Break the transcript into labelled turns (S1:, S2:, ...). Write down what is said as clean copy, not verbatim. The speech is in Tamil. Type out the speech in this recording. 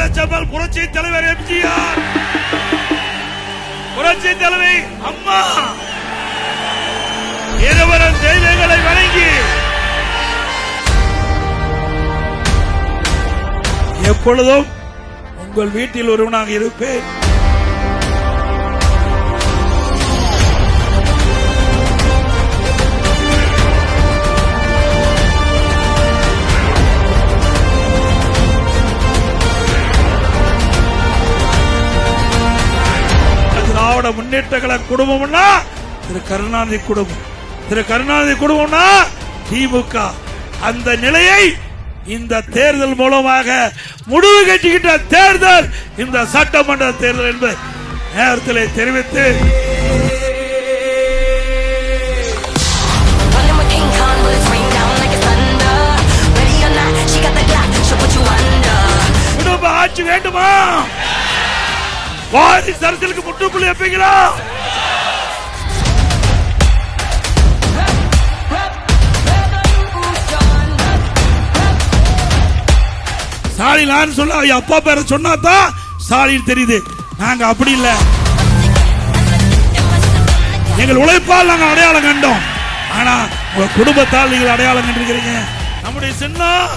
S1: பச்சையம்மாள் புரட்சி தலைவர் எம்ஜிஆர், புரட்சி தலைவி அம்மா இருவரும் தெய்வங்களை வணங்கி எப்பொழுதும் உங்கள் வீட்டில் ஒருவனாக இருப்பேன். திராவிட முன்னேற்ற கழக குடும்பம்னா திரு கருணாநிதி குடும்பம், திரு கருணாநிதி குடும்பம்னா திமுக. அந்த நிலையை இந்த தேர்தல் மூலமாக முடிவு கட்டிக்கிட்ட தேர்தல் இந்த சட்டமன்ற தேர்தல் என்பதை நேரத்தில் தெரிவித்து குடும்ப ஆட்சி வேண்டுமா? வாரிசு அரசியலுக்கு முற்றுப்புள்ளி வைப்பீங்களா? ஸ்டாலின் நான் சொல்ல அப்பா பேரை சொன்னாதான் ஸ்டாலின் தெரியுது. நாங்க அப்படி இல்ல, எங்கள் உழைப்பால் நாங்கள் அடையாளம் கண்டோம். ஆனா உங்க குடும்பத்தால் நீங்கள் அடையாளம் கண்டிருக்கிறீங்க. நம்முடைய சின்னம்